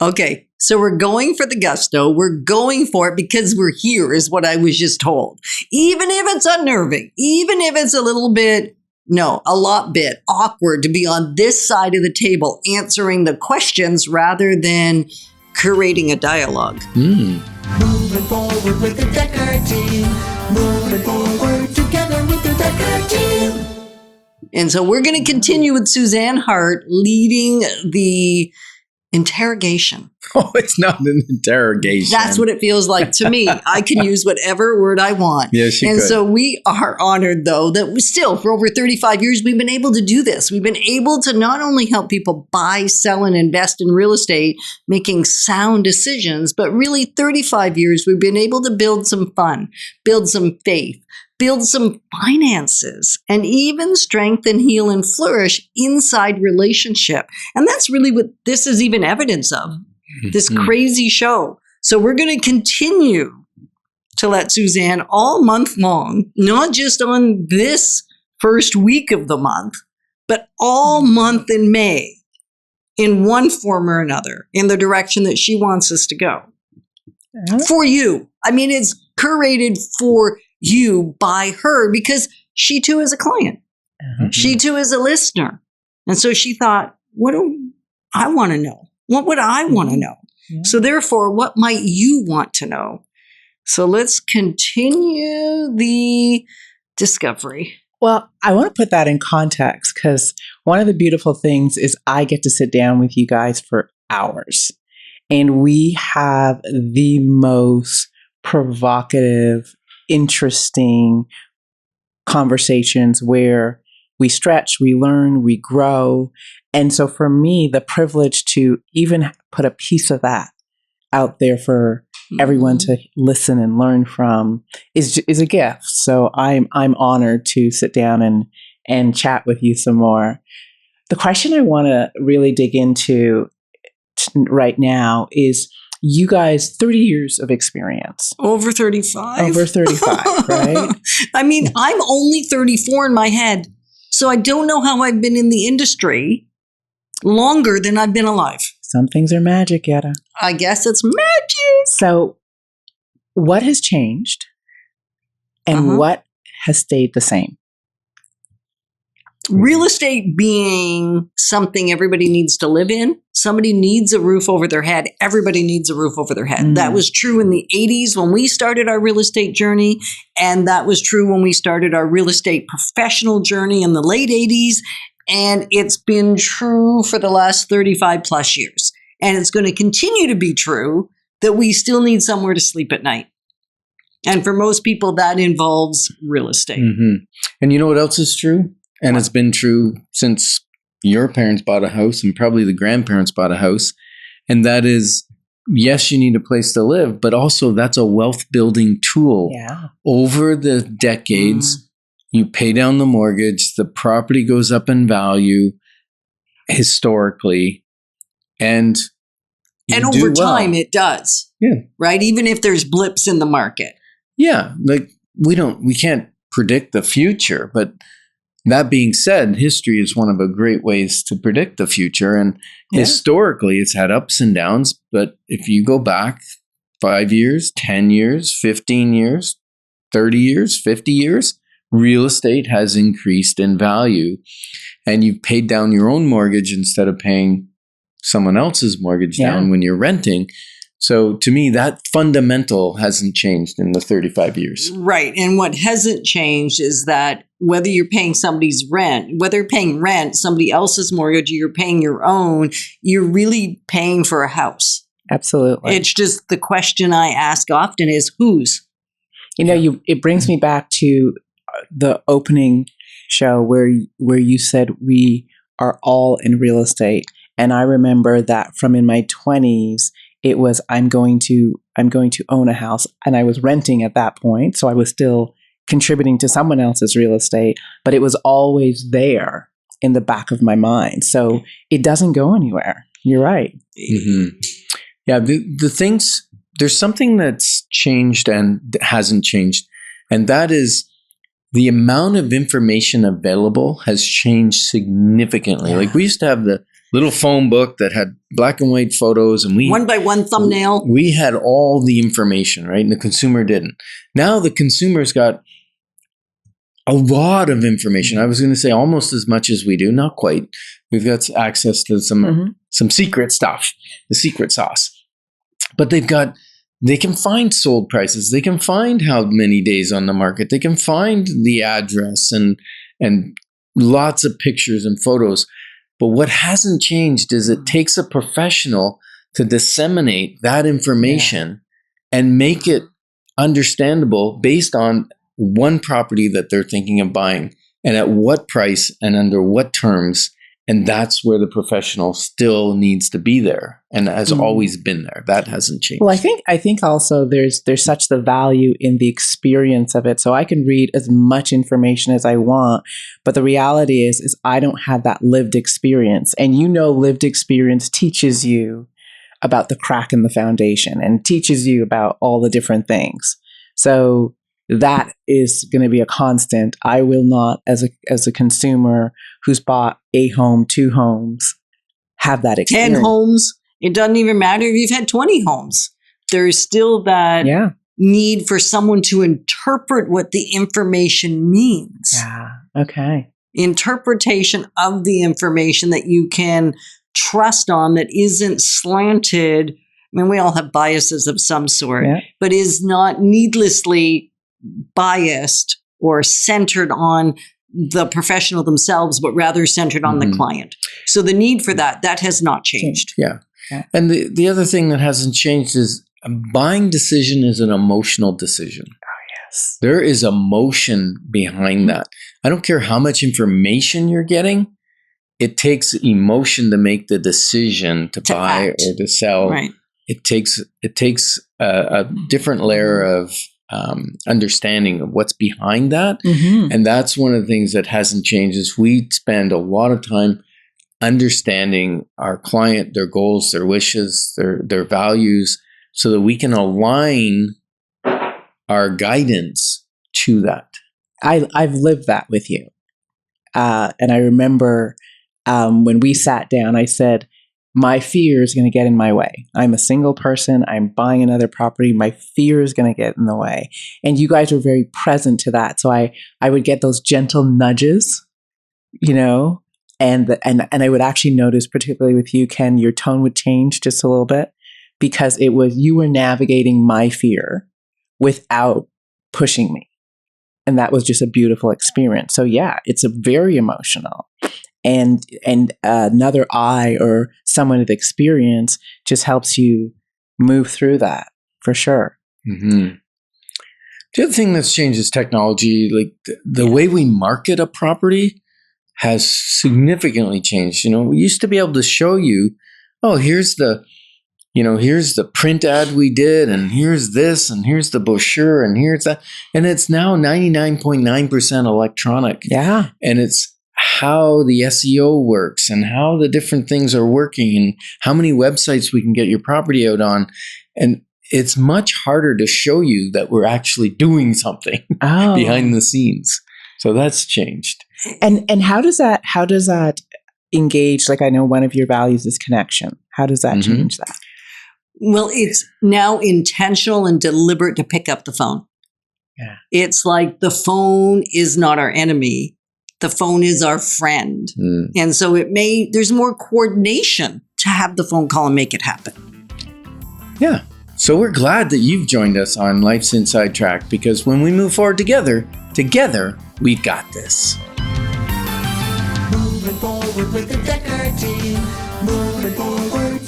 Okay, so we're going for the gusto. We're going for it because we're here, is what I was just told. Even if it's unnerving, even if it's a lot bit awkward to be on this side of the table answering the questions rather than creating a dialogue. Moving forward with the Dekker team. Moving forward together with the Dekker team. And so we're going to continue with Suzan Hart leading the interrogation. Oh, it's not an interrogation. That's what it feels like to me. I can use whatever word I want. Yes, you and could. so we are honored, though, that we still, for over 35 years, we've been able to do this. We've been able to not only help people buy, sell, and invest in real estate, making sound decisions, but really 35 years, we've been able to build some fun, build some faith, build some finances, and even strengthen, heal, and flourish inside relationship. And that's really what this is even evidence of, this crazy show. So we're going to continue to let Suzan all month long, not just on this first week of the month, but all month in May, in one form or another, in the direction that she wants us to go. For you. I mean, it's curated for you by her because she too is a client. She too is a listener. And so she thought, what do I want to know? What would I want to know? So therefore, what might you want to know? So let's continue the discovery. Well, I want to put that in context because one of the beautiful things is I get to sit down with you guys for hours and we have the most provocative, interesting conversations where we stretch, we learn, we grow. And so for me, the privilege to even put a piece of that out there for everyone to listen and learn from is a gift. So I'm honored to sit down and chat with you some more. The question I want to really dig into right now is you guys, 30 years of experience. Over 35. Over 35, right? I mean, I'm only 34 in my head. So I don't know how I've been in the industry longer than I've been alive. Some things are magic, Yetta. I guess it's magic. So what has changed and what has stayed the same? Real estate being something everybody needs to live in. Somebody needs a roof over their head. Everybody needs a roof over their head. That was true in the 80s when we started our real estate journey. And that was true when we started our real estate professional journey in the late 80s. And it's been true for the last 35 plus years. And it's going to continue to be true that we still need somewhere to sleep at night. And for most people, that involves real estate. And you know what else is true? And it's been true since your parents bought a house and probably the grandparents bought a house. And that is, yes, you need a place to live, but also that's a wealth building tool. Yeah. Over the decades, you pay down the mortgage, the property goes up in value historically, and over time it does. Yeah. Right? Even if there's blips in the market. Yeah. Like we can't predict the future, but that being said, history is one of the great ways to predict the future. And historically, it's had ups and downs. But if you go back 5 years, 10 years, 15 years, 30 years, 50 years, real estate has increased in value. And you've paid down your own mortgage instead of paying someone else's mortgage down when you're renting. So to me, that fundamental hasn't changed in the 35 years. Right. And what hasn't changed is that whether you're paying somebody's rent, whether you're paying rent, somebody else's mortgage, or you're paying your own, you're really paying for a house. Absolutely. It's just the question I ask often is whose? You know, it brings me back to the opening show where you said we are all in real estate. And I remember that from in my 20s, it was I'm going to own a house, and I was renting at that point, so I was still contributing to someone else's real estate, but it was always there in the back of my mind. So it doesn't go anywhere. You're right. Yeah, the things, there's something that's changed and hasn't changed, and that is the amount of information available has changed significantly. Like we used to have the little phone book that had black and white photos, and one by one thumbnail. We had all the information, right? And the consumer didn't. Now the consumer's got a lot of information. I was going to say almost as much as we do, not quite. We've got access to some secret stuff, the secret sauce. But they can find sold prices. They can find how many days on the market. They can find the address and lots of pictures and photos. But what hasn't changed is it takes a professional to disseminate that information and make it understandable based on one property that they're thinking of buying and at what price and under what terms. And that's where the professional still needs to be there and has always been there. That hasn't changed. Well, I think also there's such the value in the experience of it. So I can read as much information as I want, but the reality is I don't have that lived experience. And lived experience teaches you about the crack in the foundation and teaches you about all the different things. So that is going to be a constant. I will not, as a consumer who's bought a home, 2 homes, have that experience. 10 homes. It doesn't even matter if you've had 20 homes. There's still that need for someone to interpret what the information means. Yeah. Okay. Interpretation of the information that you can trust on that isn't slanted. I mean, we all have biases of some sort, but is not needlessly biased or centered on the professional themselves, but rather centered on the client. So the need for that has not changed. Yeah. And the other thing that hasn't changed is a buying decision is an emotional decision. Oh, yes. There is emotion behind that. I don't care how much information you're getting. It takes emotion to make the decision to buy act. Or to sell. Right. It takes a different layer of understanding of what's behind that. And that's one of the things that hasn't changed is we spend a lot of time understanding our client, their goals, their wishes, their values, so that we can align our guidance to that. I've lived that with you. And I remember when we sat down, I said, my fear is going to get in my way. I'm a single person. I'm buying another property. My fear is going to get in the way. And you guys were very present to that. So I would get those gentle nudges, and I would actually notice, particularly with you, Ken, your tone would change just a little bit because it was you were navigating my fear without pushing me. And that was just a beautiful experience. So yeah, it's a very emotional. And another eye or someone with experience just helps you move through that for sure. The other thing that's changed is technology. Like the way we market a property has significantly changed. We used to be able to show you, here's the print ad we did, and here's this, and here's the brochure, and here's that. And it's now 99.9% electronic. Yeah. And it's how the SEO works and how the different things are working and how many websites we can get your property out on. And it's much harder to show you that we're actually doing something behind the scenes. So that's changed. And how does that engage? Like, I know one of your values is connection. How does that change that? Well, it's now intentional and deliberate to pick up the phone. Yeah. It's like the phone is not our enemy. The phone is our friend. And so there's more coordination to have the phone call and make it happen. Yeah. So we're glad that you've joined us on Life's Inside Track, because when we move forward together, we've got this. Moving forward with the Dekker team. Moving forward